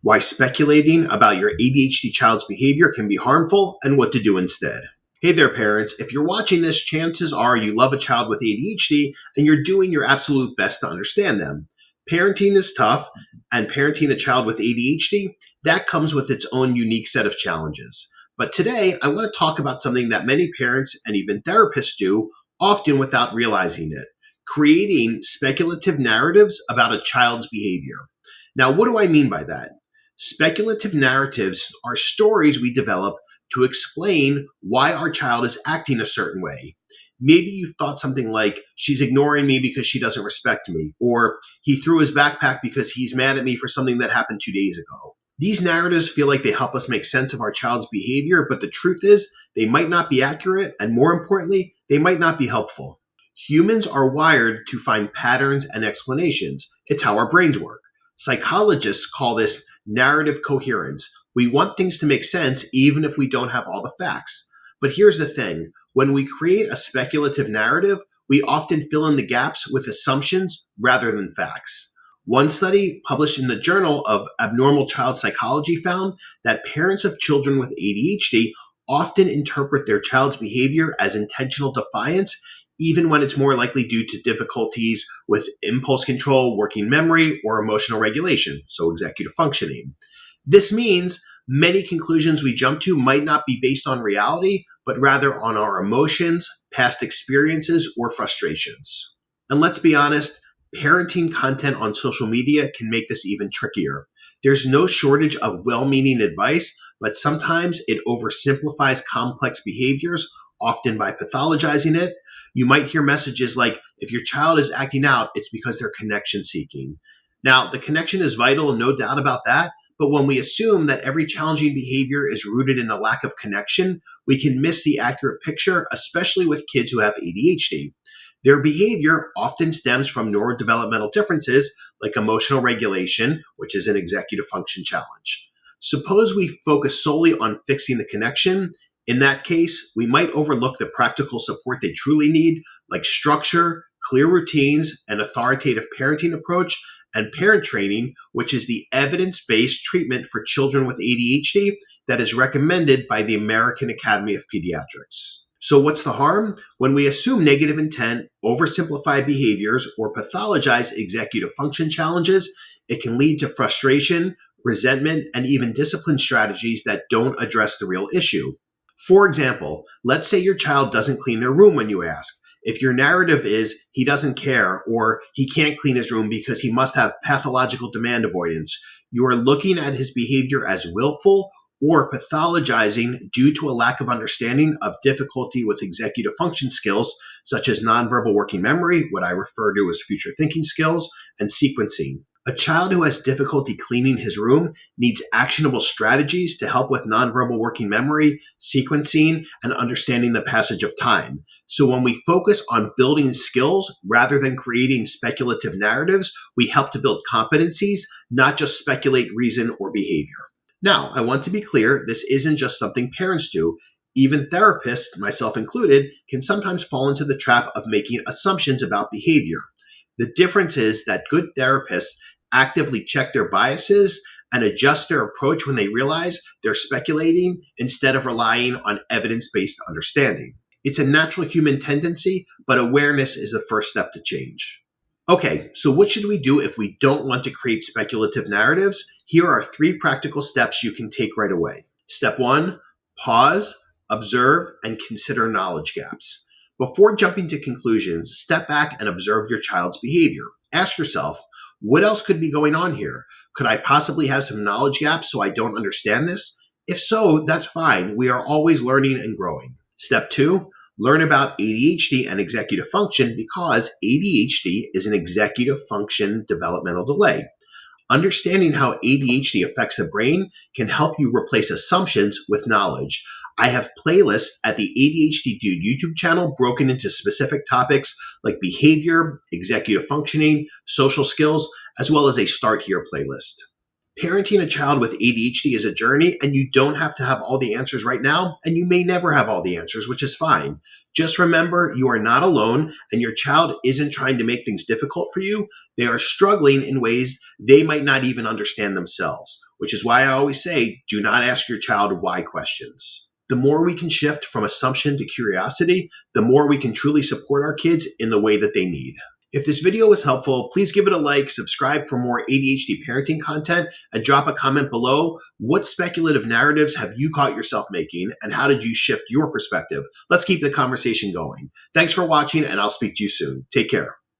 why speculating about your ADHD child's behavior can be harmful, and what to do instead. Hey there, parents. If you're watching this, chances are you love a child with ADHD and you're doing your absolute best to understand them. Parenting is tough, and parenting a child with ADHD, that comes with its own unique set of challenges. But today, I want to talk about something that many parents and even therapists do, often without realizing it: creating speculative narratives about a child's behavior. Now, what do I mean by that? Speculative narratives are stories we develop to explain why our child is acting a certain way. Maybe you thought something like, she's ignoring me because she doesn't respect me, or he threw his backpack because he's mad at me for something that happened 2 days ago. These narratives feel like they help us make sense of our child's behavior, but the truth is they might not be accurate, and more importantly, they might not be helpful. Humans are wired to find patterns and explanations. It's how our brains work. Psychologists call this narrative coherence. We want things to make sense even if we don't have all the facts. But here's the thing. When we create a speculative narrative, we often fill in the gaps with assumptions rather than facts. One study published in the Journal of Abnormal Child Psychology found that parents of children with ADHD often interpret their child's behavior as intentional defiance, even when it's more likely due to difficulties with impulse control, working memory, or emotional regulation, so executive functioning. This means many conclusions we jump to might not be based on reality, but rather on our emotions, past experiences, or frustrations. And let's be honest, parenting content on social media can make this even trickier. There's no shortage of well-meaning advice, but sometimes it oversimplifies complex behaviors, often by pathologizing it. You might hear messages like, if your child is acting out, it's because they're connection seeking. Now, the connection is vital, no doubt about that. But when we assume that every challenging behavior is rooted in a lack of connection, we can miss the accurate picture, especially with kids who have ADHD. Their behavior often stems from neurodevelopmental differences like emotional regulation, which is an executive function challenge. Suppose we focus solely on fixing the connection. In that case, we might overlook the practical support they truly need, like structure, clear routines, an authoritative parenting approach, and parent training, which is the evidence-based treatment for children with ADHD that is recommended by the American Academy of Pediatrics. So what's the harm? When we assume negative intent, oversimplify behaviors, or pathologize executive function challenges, it can lead to frustration, resentment, and even discipline strategies that don't address the real issue. For example, let's say your child doesn't clean their room when you ask. If your narrative is he doesn't care or he can't clean his room because he must have pathological demand avoidance, you are looking at his behavior as willful or pathologizing due to a lack of understanding of difficulty with executive function skills such as nonverbal working memory, what I refer to as future thinking skills, and sequencing. A child who has difficulty cleaning his room needs actionable strategies to help with nonverbal working memory, sequencing, and understanding the passage of time. So when we focus on building skills rather than creating speculative narratives, we help to build competencies, not just speculate reason or behavior. Now, I want to be clear, this isn't just something parents do. Even therapists, myself included, can sometimes fall into the trap of making assumptions about behavior. The difference is that good therapists actively check their biases and adjust their approach when they realize they're speculating instead of relying on evidence-based understanding. It's a natural human tendency, but awareness is the first step to change. Okay, so what should we do if we don't want to create speculative narratives? Here are 3 practical steps you can take right away. Step 1, pause, observe, and consider knowledge gaps. Before jumping to conclusions, step back and observe your child's behavior. Ask yourself, what else could be going on here? Could I possibly have some knowledge gaps so I don't understand this? If so, that's fine. We are always learning and growing. Step 2, learn about ADHD and executive function because ADHD is an executive function developmental delay. Understanding how ADHD affects the brain can help you replace assumptions with knowledge. I have playlists at the ADHD Dude YouTube channel broken into specific topics like behavior, executive functioning, social skills, as well as a Start Here playlist. Parenting a child with ADHD is a journey, and you don't have to have all the answers right now, and you may never have all the answers, which is fine. Just remember, you are not alone, and your child isn't trying to make things difficult for you. They are struggling in ways they might not even understand themselves, which is why I always say, do not ask your child why questions. The more we can shift from assumption to curiosity, the more we can truly support our kids in the way that they need. If this video was helpful, please give it a like, subscribe for more ADHD parenting content, and drop a comment below. What speculative narratives have you caught yourself making, and how did you shift your perspective? Let's keep the conversation going. Thanks for watching, and I'll speak to you soon. Take care.